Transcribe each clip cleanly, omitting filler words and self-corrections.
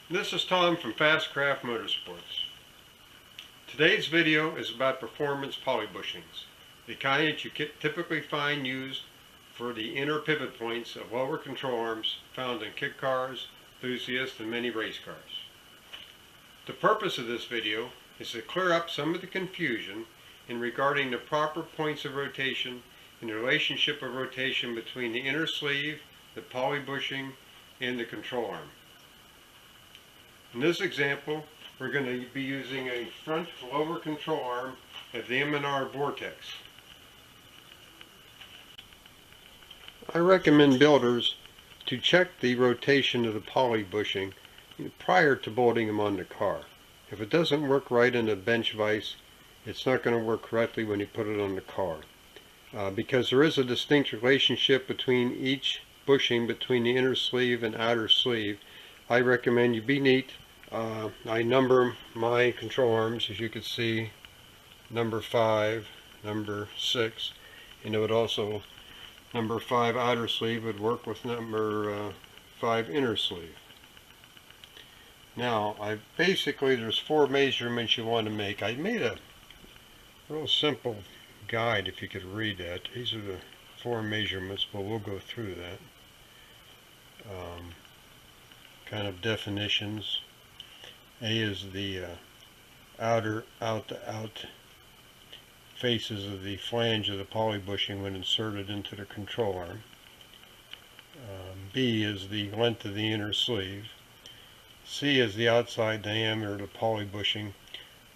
This is Tom from Fastcraft Motorsports. Today's video is about performance poly bushings, the kind that you typically find used for the inner pivot points of lower control arms found in kit cars, enthusiasts, and many race cars. The purpose of this video is to clear up some of the confusion in regarding the proper points of rotation and the relationship of rotation between the inner sleeve, the poly bushing, and the control arm. In this example, we're going to be using a front lower control arm of the MNR VortX. I recommend builders to check the rotation of the poly bushing prior to bolting them on the car. If it doesn't work right in a bench vise, it's not going to work correctly when you put it on the car. Because there is a distinct relationship between each bushing between the inner sleeve and outer sleeve, I recommend you be neat. I number my control arms, as you can see, number 5, number 6, and it would also, number 5 outer sleeve would work with number 5 inner sleeve. Now, basically there's 4 measurements you want to make. I made a real simple guide if you could read that. These are the 4 measurements, but we'll go through that. Kind of definitions. A is the outer out faces of the flange of the poly bushing when inserted into the control arm. B is the length of the inner sleeve. C is the outside diameter of the poly bushing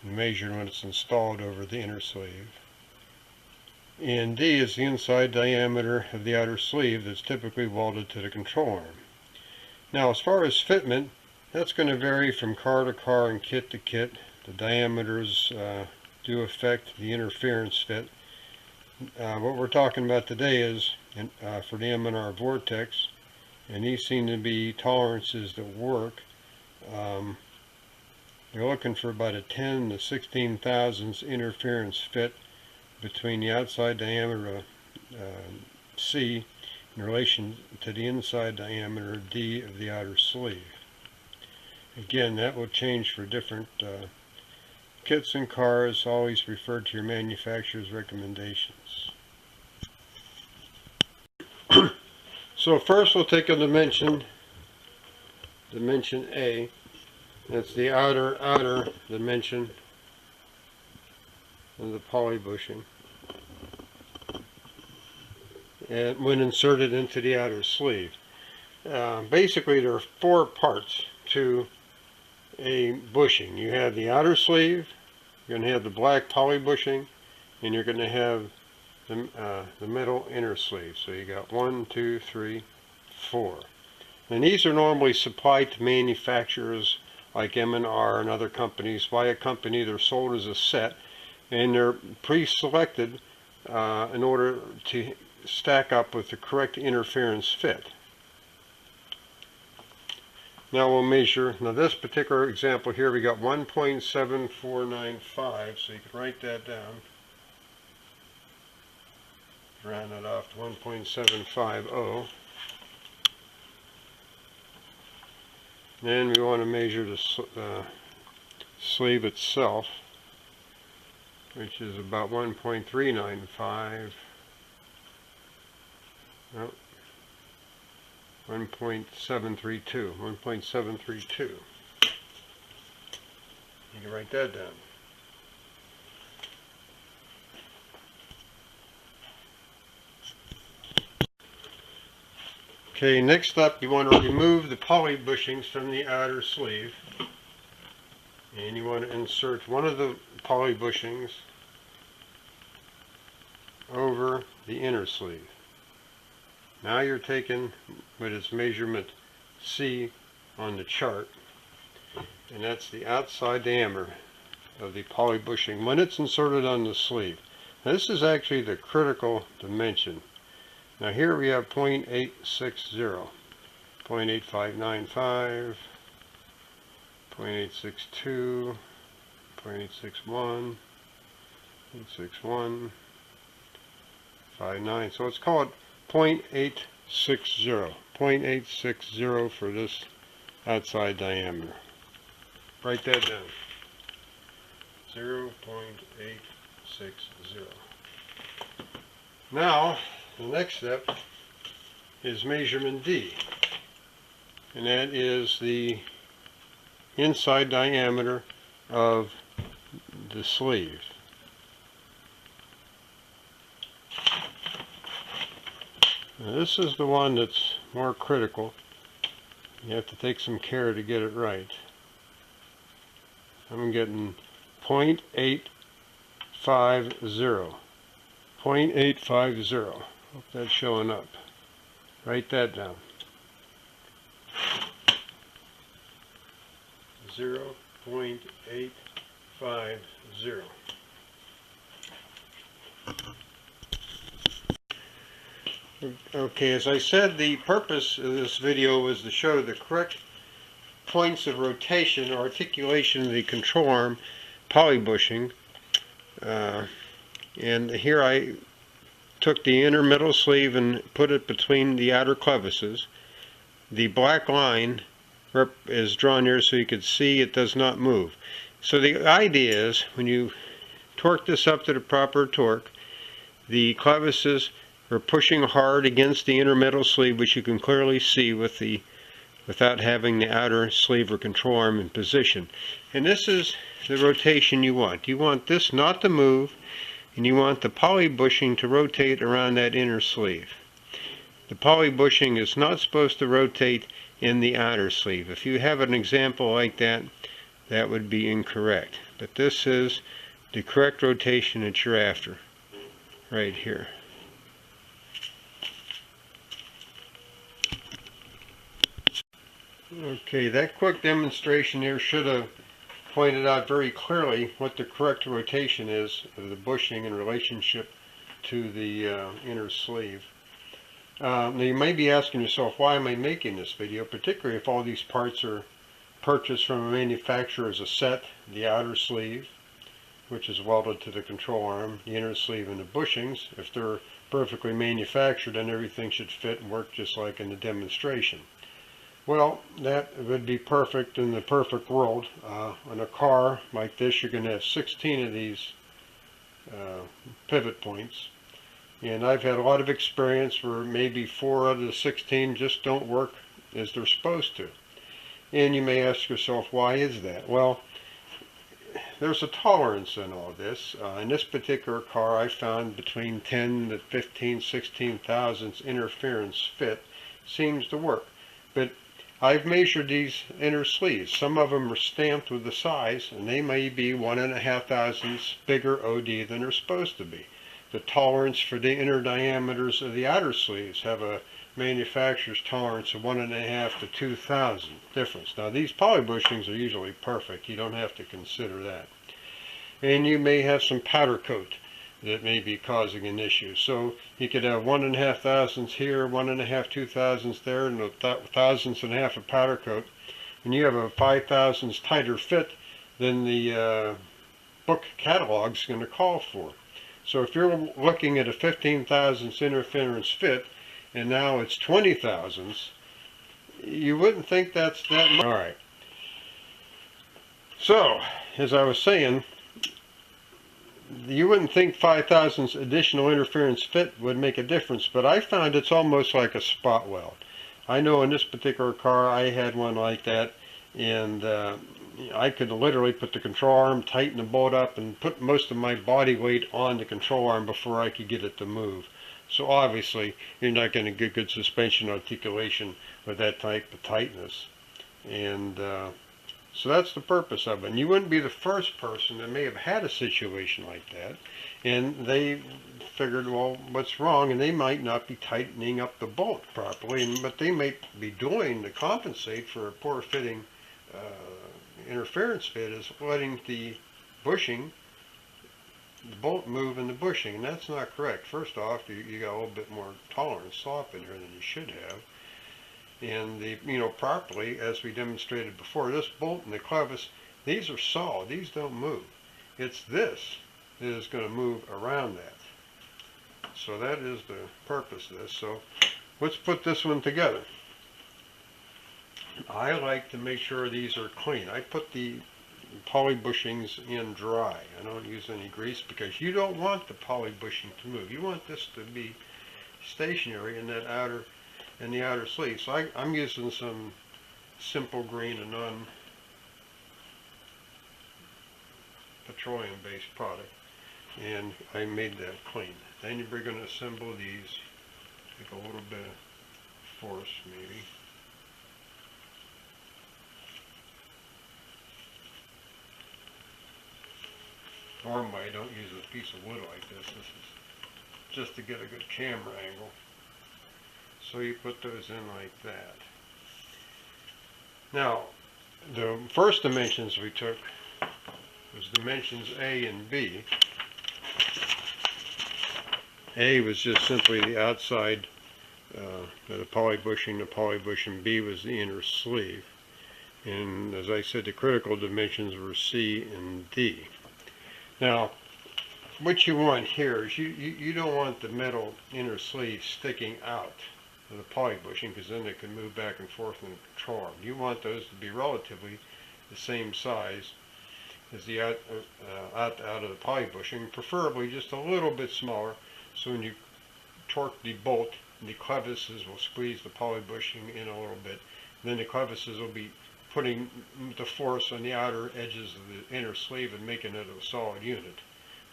measured when it's installed over the inner sleeve. And D is the inside diameter of the outer sleeve that's typically welded to the control arm. Now, as far as fitment, that's going to vary from car to car and kit to kit. The diameters do affect the interference fit. What we're talking about today is for the MNR VortX, and these seem to be tolerances that work. You're looking for about a 10 to 16 thousandths interference fit between the outside diameter C in relation to the inside diameter D of the outer sleeve. Again, that will change for different kits and cars. Always refer to your manufacturer's recommendations. So first we'll take a dimension A. That's the outer dimension of the poly bushing, and when inserted into the outer sleeve. Basically there are 4 parts to a bushing. You have the outer sleeve, you're going to have the black poly bushing, and you're going to have the middle inner sleeve. So you got 1, 2, 3, 4. And these are normally supplied to manufacturers like MNR and other companies. By a company, they're sold as a set, and they're pre-selected in order to stack up with the correct interference fit. Now we'll measure. Now this particular example here, we got 1.7495, so you can write that down. Round it off to 1.750. Then we want to measure the sleeve itself, which is about 1.395. Oh, 1.732. You can write that down. Okay, next up you want to remove the poly bushings from the outer sleeve, and you want to insert one of the poly bushings over the inner sleeve. Now you're taking what is measurement C on the chart, and that's the outside diameter of the poly bushing when it's inserted on the sleeve. Now, this is actually the critical dimension. Now here we have 0.860, 0.8595, 0.862, 0.861, 0.861, 0.59. So let's call it 0.860 for this outside diameter. Write that down. 0.860. Now, the next step is measurement D, and that is the inside diameter of the sleeve. Now, this is the one that's more critical. You have to take some care to get it right. I'm getting 0.850. 0.850. Hope that's showing up. Write that down. 0.850. Okay, as I said, the purpose of this video was to show the correct points of rotation or articulation of the control arm poly bushing. And here I took the inner middle sleeve and put it between the outer clevises. The black line is drawn here so you can see it does not move. So the idea is when you torque this up to the proper torque, the clevises are pushing hard against the inner middle sleeve, which you can clearly see without having the outer sleeve or control arm in position. And this is the rotation you want. You want this not to move, and you want the poly bushing to rotate around that inner sleeve. The poly bushing is not supposed to rotate in the outer sleeve. If you have an example like that, that would be incorrect. But this is the correct rotation that you're after, right here. Okay, that quick demonstration here should have pointed out very clearly what the correct rotation is of the bushing in relationship to the inner sleeve. Now you may be asking yourself, why am I making this video, particularly if all these parts are purchased from a manufacturer as a set: the outer sleeve, which is welded to the control arm, the inner sleeve, and the bushings. If they're perfectly manufactured, then everything should fit and work just like in the demonstration. Well, that would be perfect in the perfect world. On a car like this, you're going to have 16 of these pivot points. And I've had a lot of experience where maybe 4 out of the 16 just don't work as they're supposed to. And you may ask yourself, why is that? Well, there's a tolerance in all this. In this particular car, I found between 10 to 15, 16 thousandths interference fit seems to work. But I've measured these inner sleeves. Some of them are stamped with the size, and they may be 1.5 thousandths bigger OD than they're supposed to be. The tolerance for the inner diameters of the outer sleeves have a manufacturer's tolerance of 1.5 to 2 thousandths difference. Now these poly bushings are usually perfect. You don't have to consider that. And you may have some powder coat that may be causing an issue. So you could have 1.5 thousandths here, 1.5, 2 thousandths there, and a thousandths and a half of powder coat, and you have a 5 thousandths tighter fit than the book catalog is going to call for. So if you're looking at a 15 thousandths interference fit, and now it's 20 thousandths, you wouldn't think that's that much. All right. So, as I was saying, you wouldn't think 5 thousandths additional interference fit would make a difference, but I found it's almost like a spot weld. I know in this particular car I had one like that, and I could literally put the control arm, tighten the bolt up, and put most of my body weight on the control arm before I could get it to move. So obviously you're not going to get good suspension articulation with that type of tightness. And so that's the purpose of it. And you wouldn't be the first person that may have had a situation like that, and they figured, well, what's wrong? And they might not be tightening up the bolt properly, but they may be doing to compensate for a poor fitting interference fit is letting the bushing, the bolt move in the bushing, and that's not correct. First off, you got a little bit more tolerance slop in here than you should have. And properly, as we demonstrated before, this bolt and the clevis, these are solid, these don't move. It's this that is going to move around that. So that is the purpose of this. So let's put this one together. I like to make sure these are clean. I put the poly bushings in dry. I don't use any grease because you don't want the poly bushing to move. You want this to be stationary in the outer sleeve. So I'm using some simple green and non-petroleum based product, and I made that clean. Then we're going to assemble these with a little bit of force, maybe. Normally I don't use a piece of wood like this. This is just to get a good camera angle. So you put those in like that. Now, the first dimensions we took was dimensions A and B. A was just simply the outside of the poly bushing. The poly bushing. B was the inner sleeve. And as I said, the critical dimensions were C and D. Now, what you want here is you don't want the metal inner sleeve sticking out of the poly bushing, because then they can move back and forth and control them. You want those to be relatively the same size as the out of the poly bushing, preferably just a little bit smaller, so when you torque the bolt, the clevises will squeeze the poly bushing in a little bit. Then the clevises will be putting the force on the outer edges of the inner sleeve and making it a solid unit.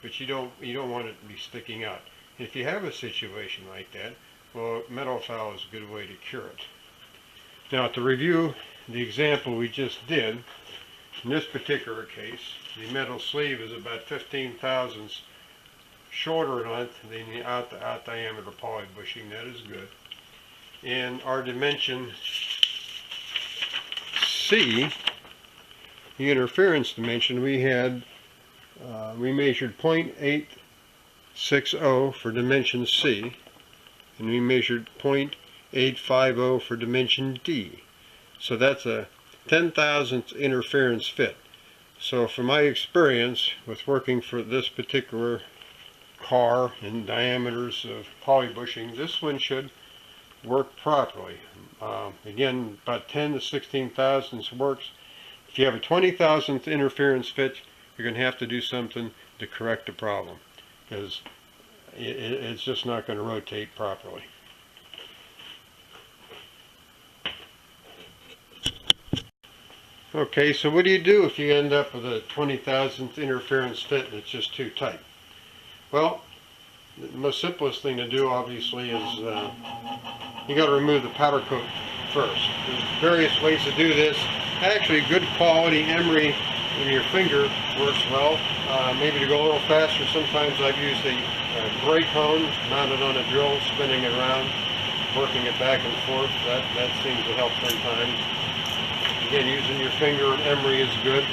But you don't want it to be sticking out. If you have a situation like that, well, metal foul is a good way to cure it. Now, to review the example we just did, in this particular case, the metal sleeve is about 15 thousandths shorter in length than the out diameter poly bushing. That is good. And our dimension C, the interference dimension, we measured 0.860 for dimension C, and we measured 0.850 for dimension D. So that's a 10,000th interference fit. So from my experience with working for this particular car in diameters of poly bushing, this one should work properly. Again, about 10 to 16 thousandths works. If you have a 20,000th interference fit, you're going to have to do something to correct the problem, because it's just not going to rotate properly. Okay, so what do you do if you end up with a 20,000th interference fit and it's just too tight? Well, the most simplest thing to do, obviously, is you got to remove the powder coat first. There's various ways to do this. Actually, good quality emery in your finger works well. Maybe to go a little faster, sometimes I've used a brake hone mounted on a drill, spinning it around, working it back and forth. That seems to help sometimes. Again, using your finger and emery is good.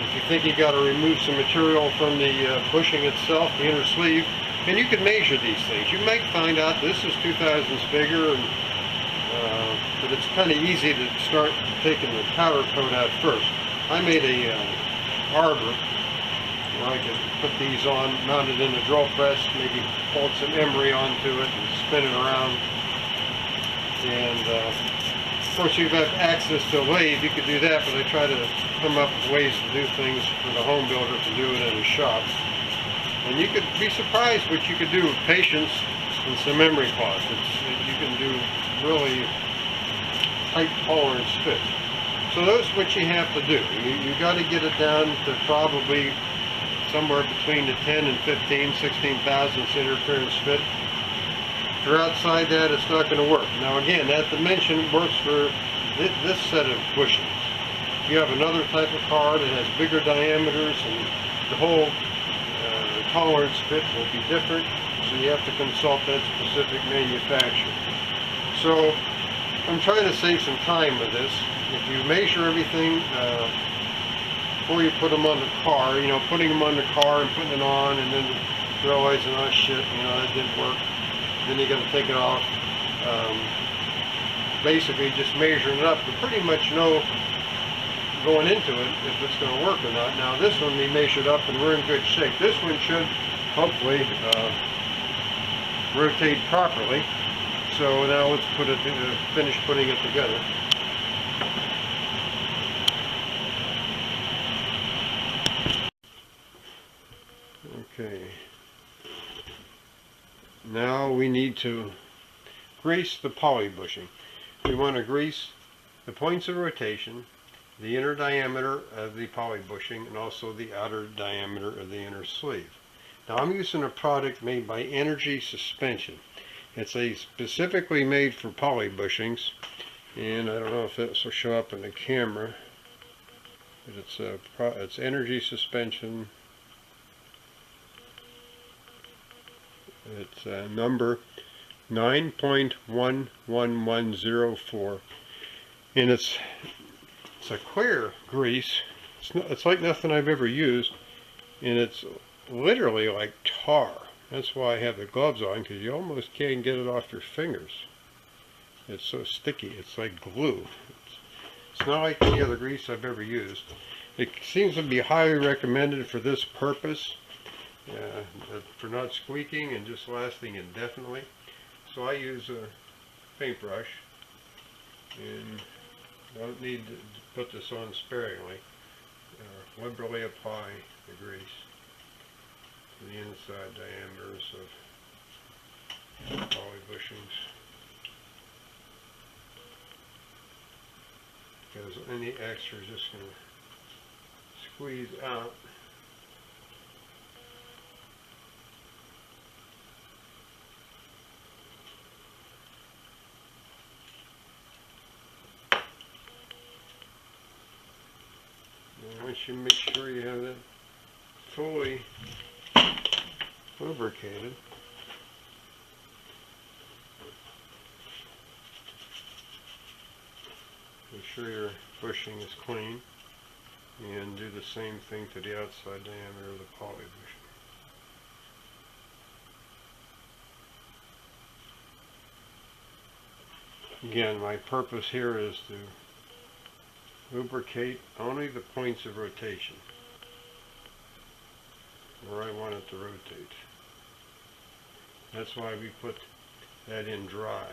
If you think you got to remove some material from the bushing itself, the inner sleeve, and you can measure these things. You might find out this is 2 thousandths bigger, but it's kind of easy to start taking the powder coat out first. I made a arbor where I could put these on, mounted in a drill press, maybe hold some emery onto it and spin it around. And of course, you've got access to a lathe, you could do that, but I try to come up with ways to do things for the home builder to do it in a shop. And you could be surprised what you could do with patience and some emery cloth. You can do really tight tolerance fit. So that's what you have to do. You got to get it down to probably somewhere between the 10 and 15, 16 thousandths interference fit. If you're outside that, it's not going to work. Now again, that dimension works for this set of bushings. If you have another type of car that has bigger diameters, and the whole tolerance fit will be different, so you have to consult that specific manufacturer. So I'm trying to save some time with this. If you measure everything before you put them on the car, putting them on the car and putting it on, and then realizing, oh shit, that didn't work. Then you got to take it off. Basically, just measuring it up to pretty much know going into it if it's going to work or not. Now this one we measured up and we're in good shape. This one should hopefully rotate properly. So now let's finish putting it together. Okay. Now we need to grease the poly bushing. We want to grease the points of rotation, the inner diameter of the poly bushing, and also the outer diameter of the inner sleeve. Now I'm using a product made by Energy Suspension. It's specifically made for poly bushings, and I don't know if this will show up in the camera, but it's Energy Suspension. It's number 9.11104, and it's a clear grease. It's like nothing I've ever used, and it's literally like tar. That's why I have the gloves on, because you almost can't get it off your fingers. It's so sticky. It's like glue. It's not like any other grease I've ever used. It seems to be highly recommended for this purpose, for not squeaking and just lasting indefinitely. So I use a paintbrush, and I don't need to put this on sparingly. Liberally apply the grease to the inside diameters of poly bushings, because any extra is just going to squeeze out. And once you make sure you have that fully lubricated, make sure your bushing is clean, and do the same thing to the outside diameter of the poly bushing. Again, my purpose here is to lubricate only the points of rotation where I want it to rotate. That's why we put that in dry,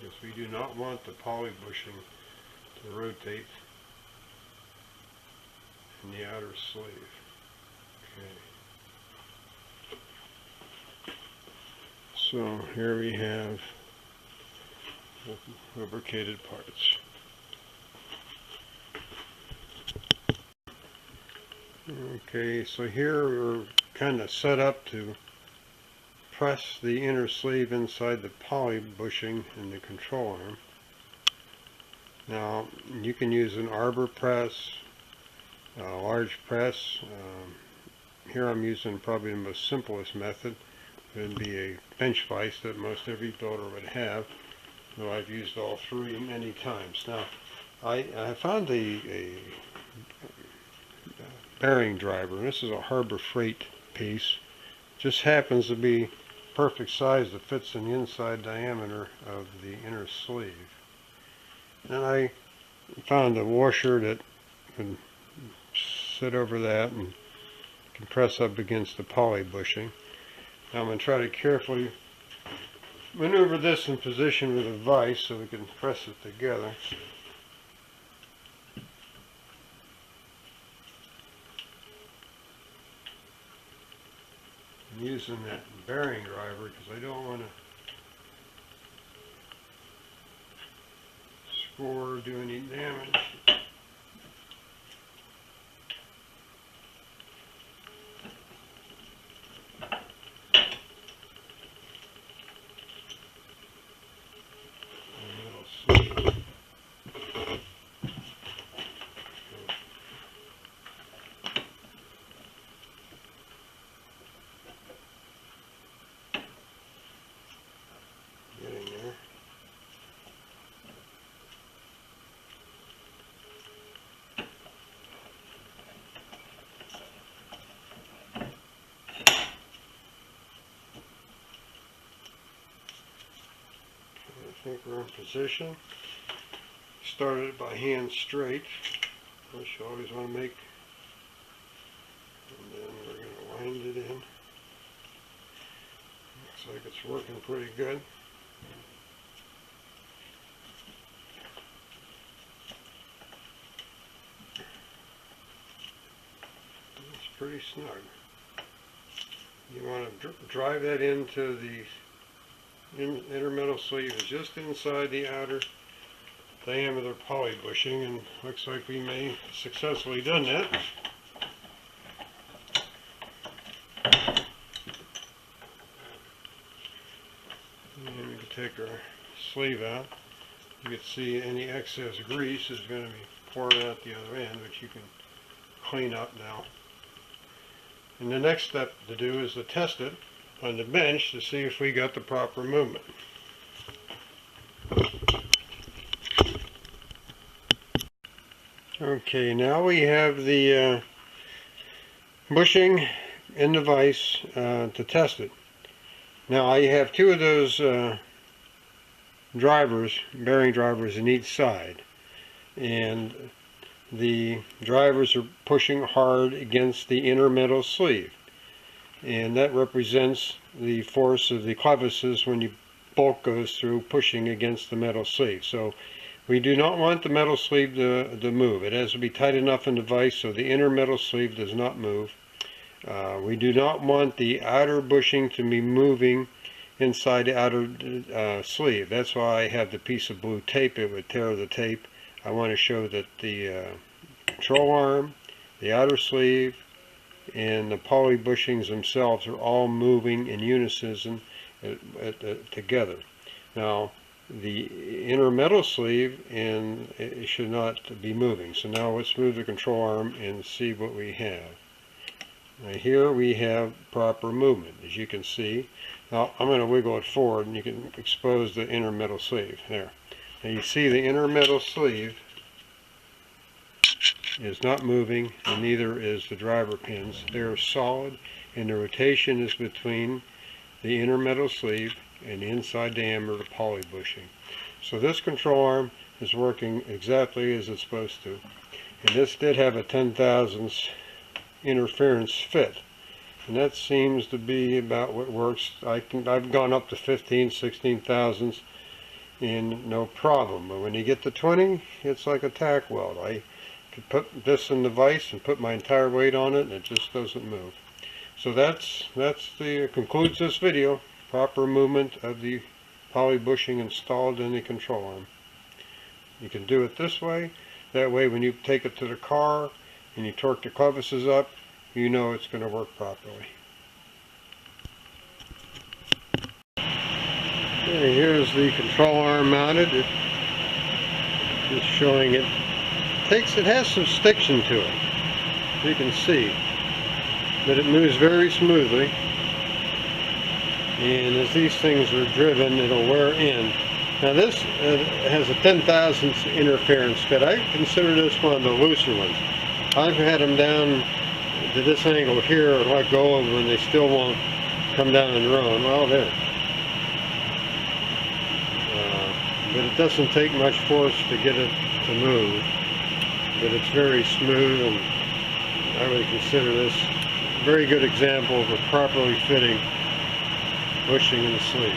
because we do not want the poly bushing to rotate in the outer sleeve. Okay. So here we have the lubricated parts. Okay, so here we're kind of set up to press the inner sleeve inside the poly bushing in the control arm. Now you can use an arbor press, a large press. Here I'm using probably the most simplest method. It would be a bench vise that most every builder would have, though I've used all three many times. Now I found a bearing driver, and this is a Harbor Freight piece. Just happens to be perfect size that fits in the inside diameter of the inner sleeve. And I found a washer that would sit over that and can press up against the poly bushing. Now I'm going to try to carefully maneuver this in position with a vise so we can press it together. I'm using that bearing driver because I don't want to score or do any damage. I think we're in position. Started it by hand straight, which you always want to make, and then we're going to wind it in. Looks like it's working pretty good. pretty snug. You want to drive that into the inner metal sleeve, just inside the outer diameter poly bushing, and looks like we may have successfully done that. And we can take our sleeve out. You can see any excess grease is going to be pouring out the other end, which you can clean up now. And the next step to do is to test it on the bench to see if we got the proper movement. Okay, now we have the bushing in the vise to test it. Now I have two of those bearing drivers in each side, and the drivers are pushing hard against the inner metal sleeve, and that represents the force of the clevises when the bolt goes through, pushing against the metal sleeve. So we do not want the metal sleeve to move. It has to be tight enough in the vise so the inner metal sleeve does not move. We do not want the outer bushing to be moving inside the outer sleeve. That's why I have the piece of blue tape. It would tear the tape. I want to show that the control arm, the outer sleeve, and the poly bushings themselves are all moving in unison together. Now, the inner metal sleeve it should not be moving. So now let's move the control arm and see what we have. Now here we have proper movement, as you can see. Now I'm going to wiggle it forward, and you can expose the inner metal sleeve. There. Now you see the inner metal sleeve is not moving, and neither is the driver pins. They are solid, and the rotation is between the inner metal sleeve and the inside diameter poly bushing. So this control arm is working exactly as it's supposed to. And this did have a 10/1000 interference fit, and that seems to be about what works. I've gone up to 15, 16 thousandths and no problem, but when you get to 20, it's like a tack weld. I could put this in the vise and put my entire weight on it, and it just doesn't move. So that's concludes this video. Proper movement of the poly bushing installed in the control arm. You can do it this way. That way when you take it to the car and you torque the clevises up, you know it's going to work properly. Okay, here's the control arm mounted. Just showing it. It has some stiction to it. You can see that it moves very smoothly. And as these things are driven, it'll wear in. Now this has a 10/1000 interference fit. I consider this one of the looser ones. I've had them down to this angle here and let go of them, and they still won't come down on their own. Well, there. But it doesn't take much force to get it to move. But it's very smooth, and I would consider this a very good example of a properly fitting bushing in the sleeve.